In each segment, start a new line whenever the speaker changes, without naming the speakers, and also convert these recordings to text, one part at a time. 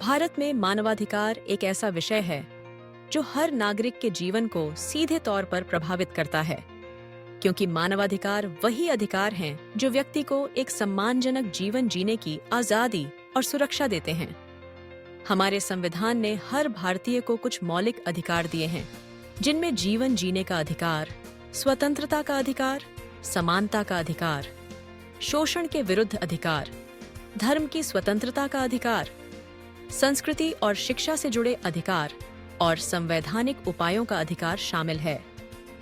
भारत में मानवाधिकार एक ऐसा विषय है जो हर नागरिक के जीवन को सीधे तौर पर प्रभावित करता है, क्योंकि मानवाधिकार वही अधिकार हैं जो व्यक्ति को एक सम्मानजनक जीवन जीने की आजादी और सुरक्षा देते हैं। हमारे संविधान ने हर भारतीय को कुछ मौलिक अधिकार दिए हैं, जिनमें जीवन जीने का अधिकार, स्वतंत्रता का अधिकार, समानता का अधिकार, शोषण के विरुद्ध अधिकार, धर्म की स्वतंत्रता का अधिकार, संस्कृति और शिक्षा से जुड़े अधिकार और संवैधानिक उपायों का अधिकार शामिल है।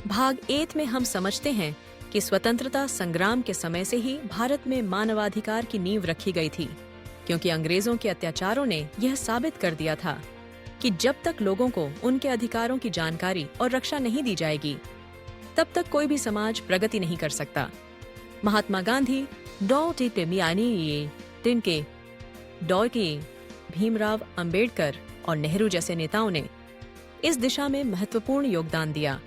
भाग 1 में हम समझते हैं कि स्वतंत्रता संग्राम के समय से ही भारत में मानवाधिकार की नींव रखी गई थी, क्योंकि अंग्रेजों के अत्याचारों ने यह साबित कर दिया था कि जब तक लोगों को उनके अधिकारों की जानकारी और रक्षा नहीं दी जाएगी, तब तक कोई भी समाज प्रगति नहीं कर सकता। महात्मा गांधी, भीमराव अंबेडकर और नेहरू जैसे नेताओं ने इस दिशा में महत्वपूर्ण योगदान दिया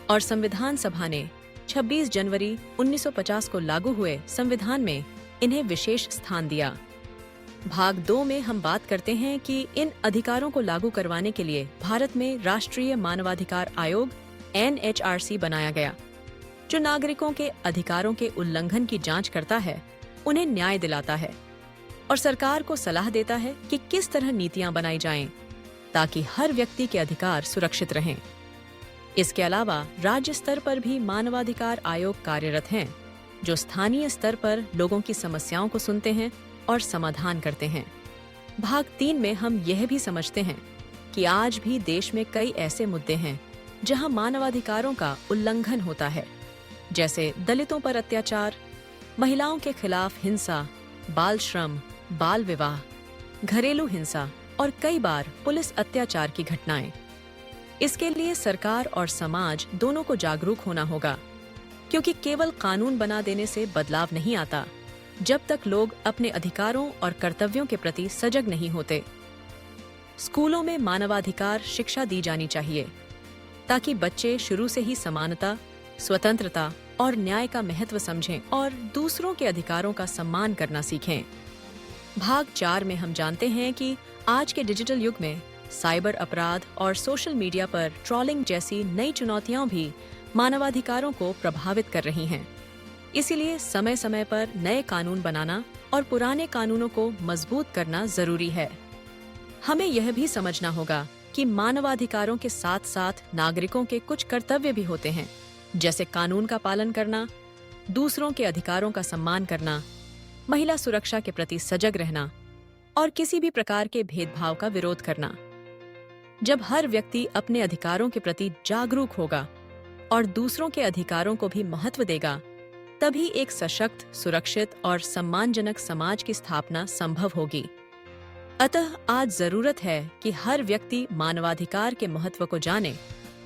और संविधान सभा ने 26 जनवरी 1950 को लागू हुए संविधान में इन्हें विशेष स्थान दिया। भाग 2 में हम बात करते हैं कि इन अधिकारों को लागू करवाने के लिए भारत में राष्ट्रीय मानवाधिकार आयोग NHRC बनाया गया, जो नागरिकों के अधिकारों के उल्लंघन की जांच करता है, उन्हें न्याय दिलाता है और सरकार को सलाह देता है कि किस तरह नीतियां बनाई जाएं ताकि हर व्यक्ति के अधिकार सुरक्षित रहें। इसके अलावा राज्य स्तर पर भी मानवाधिकार आयोग कार्यरत हैं, जो स्थानीय स्तर पर लोगों की समस्याओं को सुनते हैं और समाधान करते हैं। भाग 3 में हम यह भी समझते हैं कि आज भी देश में कई ऐसे मुद्दे हैं जहां मानवाधिकारों का उल्लंघन होता है, जैसे दलितों पर अत्याचार, महिलाओं के खिलाफ हिंसा, बाल श्रम, बाल विवाह, घरेलू हिंसा और कई बार पुलिस अत्याचार की घटनाएं। इसके लिए सरकार और समाज दोनों को जागरूक होना होगा, क्योंकि केवल कानून बना देने से बदलाव नहीं आता जब तक लोग अपने अधिकारों और कर्तव्यों के प्रति सजग नहीं होते। स्कूलों में मानवाधिकार शिक्षा दी जानी चाहिए ताकि बच्चे शुरू से ही समानता, स्वतंत्रता और न्याय का महत्व समझें और दूसरों के अधिकारों का सम्मान करना सीखें। भाग 4 में हम जानते हैं कि आज के डिजिटल युग में साइबर अपराध और सोशल मीडिया पर ट्रोलिंग जैसी नई चुनौतियां भी मानवाधिकारों को प्रभावित कर रही हैं। इसीलिए समय समय पर नए कानून बनाना और पुराने कानूनों को मजबूत करना जरूरी है। हमें यह भी समझना होगा कि मानवाधिकारों के साथ साथ नागरिकों के कुछ कर्तव्य भी होते हैं, जैसे कानून का पालन करना, दूसरों के अधिकारों का सम्मान करना, महिला सुरक्षा के प्रति सजग रहना और किसी भी प्रकार के भेदभाव का विरोध करना। जब हर व्यक्ति अपने अधिकारों के प्रति जागरूक होगा और दूसरों के अधिकारों को भी महत्व देगा, तभी एक सशक्त, सुरक्षित और सम्मानजनक समाज की स्थापना संभव होगी। अतः आज जरूरत है कि हर व्यक्ति मानवाधिकार के महत्व को जाने,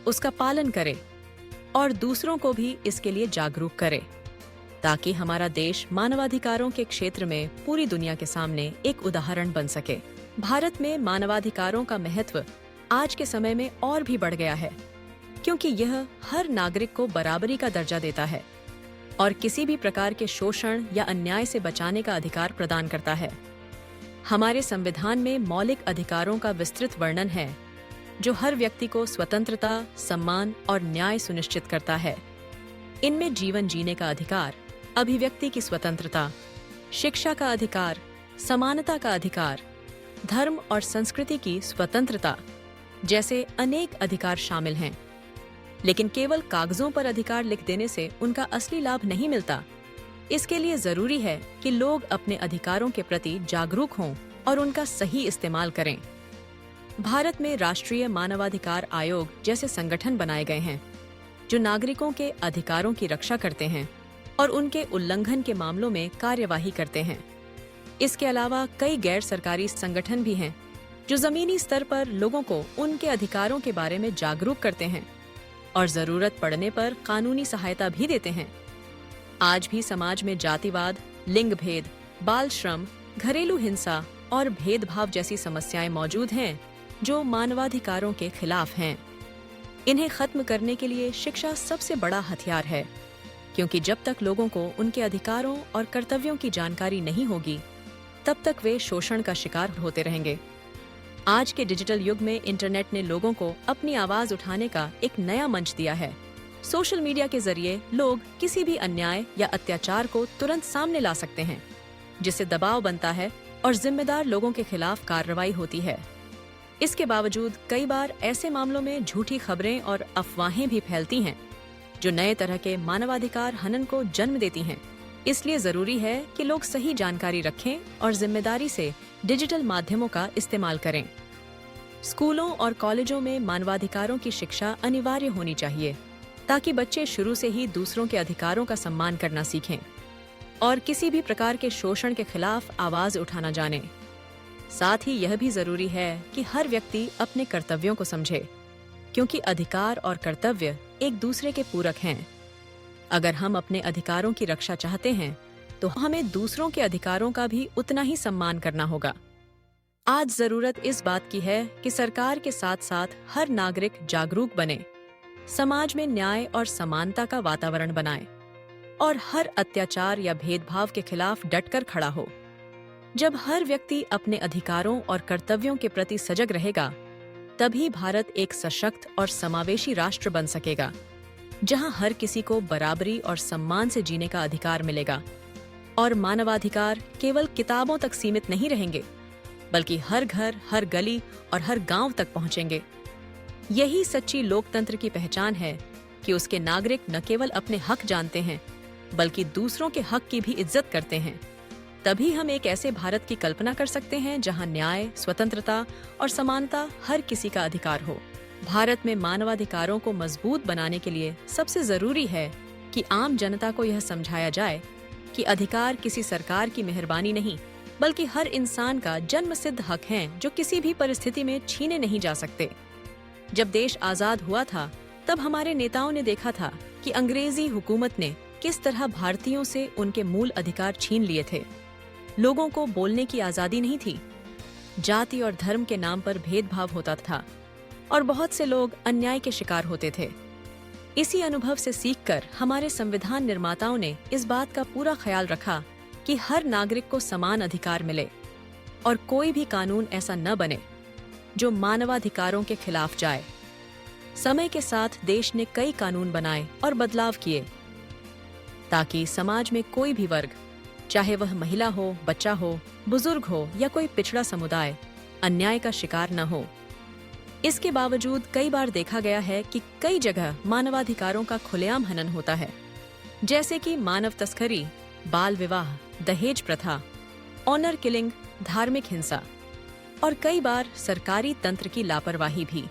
उसका पालन करे और दूसरों को भी इसके लिए जागरूक करे, ताकि हमारा देश मानवाधिकारों के क्षेत्र में पूरी दुनिया के सामने एक उदाहरण बन सके। भारत में मानवाधिकारों का महत्व आज के समय में और भी बढ़ गया है, क्योंकि यह हर नागरिक को बराबरी का दर्जा देता है और किसी भी प्रकार के शोषण या अन्याय से बचाने का अधिकार प्रदान करता है। हमारे संविधान में मौलिक अधिकारों का विस्तृत वर्णन है, जो हर व्यक्ति को स्वतंत्रता, सम्मान और न्याय सुनिश्चित करता है। इनमें जीवन जीने का अधिकार, अभिव्यक्ति की स्वतंत्रता, शिक्षा का अधिकार, समानता का अधिकार, धर्म और संस्कृति की स्वतंत्रता जैसे अनेक अधिकार शामिल हैं। लेकिन केवल कागजों पर अधिकार लिख देने से उनका असली लाभ नहीं मिलता। इसके लिए जरूरी है कि लोग अपने अधिकारों के प्रति जागरूक हों और उनका सही इस्तेमाल करें। भारत में राष्ट्रीय मानवाधिकार आयोग जैसे संगठन बनाए गए हैं, जो नागरिकों के अधिकारों की रक्षा करते हैं और उनके उल्लंघन के मामलों में कार्यवाही करते हैं। इसके अलावा कई गैर सरकारी संगठन भी हैं, जो जमीनी स्तर पर लोगों को उनके अधिकारों के बारे में जागरूक करते हैं और जरूरत पड़ने पर कानूनी सहायता भी देते हैं। आज भी समाज में जातिवाद, लिंग भेद, बाल श्रम, घरेलू हिंसा और भेदभाव जैसी समस्याएं मौजूद हैं, जो मानवाधिकारों के खिलाफ हैं। इन्हें खत्म करने के लिए शिक्षा सबसे बड़ा हथियार है, क्योंकि जब तक लोगों को उनके अधिकारों और कर्तव्यों की जानकारी नहीं होगी, तब तक वे शोषण का शिकार होते रहेंगे आज के डिजिटल युग में इंटरनेट ने लोगों को अपनी आवाज उठाने का एक नया मंच दिया है। सोशल मीडिया के जरिए लोग किसी भी अन्याय या अत्याचार को तुरंत सामने ला सकते हैं, जिससे दबाव बनता है और जिम्मेदार लोगों के खिलाफ कार्रवाई होती है। इसके बावजूद कई बार ऐसे मामलों में झूठी खबरें और अफवाहें भी फैलती हैं, जो नए तरह के मानवाधिकार हनन को जन्म देती हैं। इसलिए जरूरी है कि लोग सही जानकारी रखें और जिम्मेदारी से डिजिटल माध्यमों का इस्तेमाल करें। स्कूलों और कॉलेजों में मानवाधिकारों की शिक्षा अनिवार्य होनी चाहिए, ताकि बच्चे शुरू से ही दूसरों के अधिकारों का सम्मान करना सीखें और किसी भी प्रकार के शोषण के खिलाफ आवाज उठाना जानें। साथ ही यह भी जरूरी है कि हर व्यक्ति अपने कर्तव्यों को समझे, क्योंकि अधिकार और कर्तव्य एक दूसरे के पूरक हैं। अगर हम अपने अधिकारों की रक्षा चाहते हैं, तो हमें दूसरों के अधिकारों का भी उतना ही सम्मान करना होगा। आज जरूरत इस बात की है कि सरकार के साथ साथ हर नागरिक जागरूक बने, समाज में न्याय और समानता का वातावरण बनाए और हर अत्याचार या भेदभाव के खिलाफ डटकर खड़ा हो। जब हर व्यक्ति अपने अधिकारों और कर्तव्यों के प्रति सजग रहेगा, तभी भारत एक सशक्त और समावेशी राष्ट्र बन सकेगा, जहां हर किसी को बराबरी और सम्मान से जीने का अधिकार मिलेगा और मानवाधिकार केवल किताबों तक सीमित नहीं रहेंगे, बल्कि हर घर, हर गली और हर गांव तक पहुंचेंगे। यही सच्ची लोकतंत्र की पहचान है कि उसके नागरिक न केवल अपने हक जानते हैं, बल्कि दूसरों के हक की भी इज्जत करते हैं। तभी हम एक ऐसे भारत की कल्पना कर सकते हैं जहां न्याय, स्वतंत्रता और समानता हर किसी का अधिकार हो। भारत में मानवाधिकारों को मजबूत बनाने के लिए सबसे जरूरी है कि आम जनता को यह समझाया जाए कि अधिकार किसी सरकार की मेहरबानी नहीं, बल्कि हर इंसान का जन्मसिद्ध हक हैं, जो किसी भी परिस्थिति में छीने नहीं जा सकते। जब देश आजाद हुआ था, तब हमारे नेताओं ने देखा था कि अंग्रेजी हुकूमत ने किस तरह भारतीयों से उनके मूल अधिकार छीन लिए थे। लोगों को बोलने की आजादी नहीं थी, जाति और धर्म के नाम पर भेदभाव होता था और बहुत से लोग अन्याय के शिकार होते थे। इसी अनुभव से सीखकर हमारे संविधान निर्माताओं ने इस बात का पूरा ख्याल रखा कि हर नागरिक को समान अधिकार मिले और कोई भी कानून ऐसा न बने जो मानवाधिकारों के खिलाफ जाए। समय के साथ देश ने कई कानून बनाए और बदलाव किए, ताकि समाज में कोई भी वर्ग, चाहे वह महिला हो, बच्चा हो, बुजुर्ग हो या कोई पिछड़ा समुदाय, अन्याय का शिकार न हो। इसके बावजूद कई बार देखा गया है कि कई जगह मानवाधिकारों का खुलेआम हनन होता है, जैसे कि मानव तस्करी, बाल विवाह, दहेज प्रथा, ऑनर किलिंग, धार्मिक हिंसा और कई बार सरकारी तंत्र की लापरवाही भी।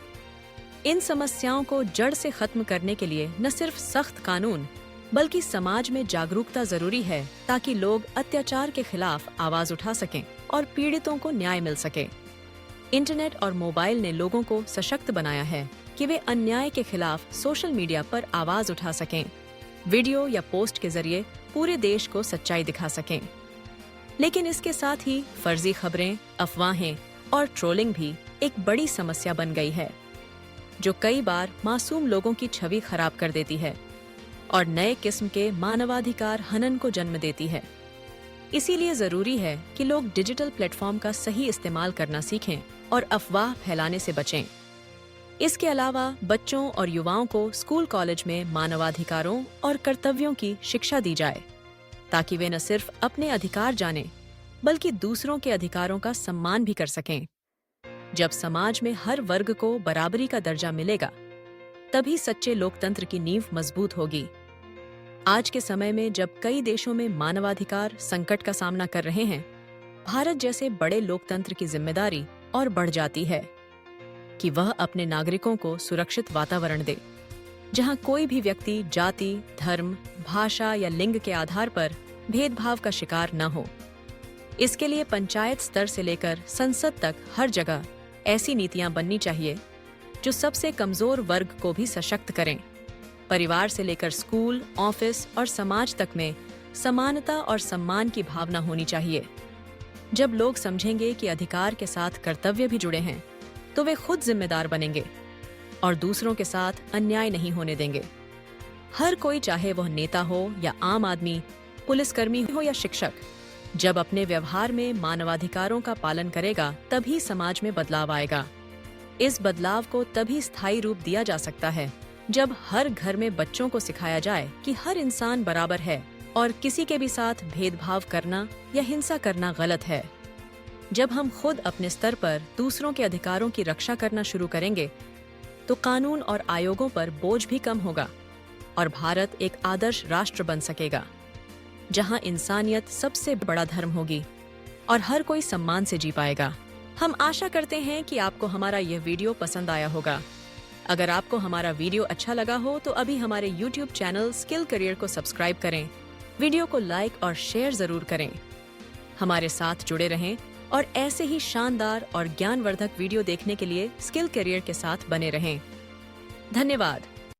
इन समस्याओं को जड़ से खत्म करने के लिए न सिर्फ सख्त कानून, बल्कि समाज में जागरूकता जरूरी है, ताकि लोग अत्याचार के खिलाफ आवाज उठा सकें और पीड़ितों को न्याय मिल सके। इंटरनेट और मोबाइल ने लोगों को सशक्त बनाया है कि वे अन्याय के खिलाफ सोशल मीडिया पर आवाज उठा सकें, वीडियो या पोस्ट के जरिए पूरे देश को सच्चाई दिखा सकें। लेकिन इसके साथ ही फर्जी खबरें, अफवाहें और ट्रोलिंग भी एक बड़ी समस्या बन गई है, जो कई बार मासूम लोगों की छवि खराब कर देती है और नए किस्म के मानवाधिकार हनन को जन्म देती है। इसीलिए जरूरी है कि लोग डिजिटल प्लेटफॉर्म का सही इस्तेमाल करना सीखें और अफवाह फैलाने से बचें। इसके अलावा बच्चों और युवाओं को स्कूल कॉलेज में मानवाधिकारों और कर्तव्यों की शिक्षा दी जाए, ताकि वे न सिर्फ अपने अधिकार जानें, बल्कि दूसरों के अधिकारों का सम्मान भी कर सकें। जब समाज में हर वर्ग को बराबरी का दर्जा मिलेगा, तभी सच्चे लोकतंत्र की नींव मजबूत होगी। आज के समय में जब कई देशों में मानवाधिकार संकट का सामना कर रहे हैं, भारत जैसे बड़े लोकतंत्र की जिम्मेदारी और बढ़ जाती है कि वह अपने नागरिकों को सुरक्षित वातावरण दे, जहां कोई भी व्यक्ति जाति, धर्म, भाषा या लिंग के आधार पर भेदभाव का शिकार न हो। इसके लिए पंचायत स्तर से लेकर संसद तक हर जगह ऐसी नीतियां बननी चाहिए जो सबसे कमजोर वर्ग को भी सशक्त करें। परिवार से लेकर स्कूल, ऑफिस और समाज तक में समानता और सम्मान की भावना होनी चाहिए। जब लोग समझेंगे कि अधिकार के साथ कर्तव्य भी जुड़े हैं, तो वे खुद जिम्मेदार बनेंगे और दूसरों के साथ अन्याय नहीं होने देंगे। हर कोई, चाहे वह नेता हो या आम आदमी, पुलिसकर्मी हो या शिक्षक, जब अपने व्यवहार में मानवाधिकारों का पालन करेगा, तभी समाज में बदलाव आएगा। इस बदलाव को तभी स्थायी रूप दिया जा सकता है जब हर घर में बच्चों को सिखाया जाए कि हर इंसान बराबर है और किसी के भी साथ भेदभाव करना या हिंसा करना गलत है। जब हम खुद अपने स्तर पर दूसरों के अधिकारों की रक्षा करना शुरू करेंगे, तो कानून और आयोगों पर बोझ भी कम होगा और भारत एक आदर्श राष्ट्र बन सकेगा, जहां इंसानियत सबसे बड़ा धर्म होगी और हर कोई सम्मान से जी पाएगा। हम आशा करते हैं कि आपको हमारा यह वीडियो पसंद आया होगा। अगर आपको हमारा वीडियो अच्छा लगा हो तो अभी हमारे YouTube चैनल स्किल करियर को सब्सक्राइब करें, वीडियो को लाइक और शेयर जरूर करें। हमारे साथ जुड़े रहें और ऐसे ही शानदार और ज्ञानवर्धक वीडियो देखने के लिए स्किल करियर के साथ बने रहें। धन्यवाद।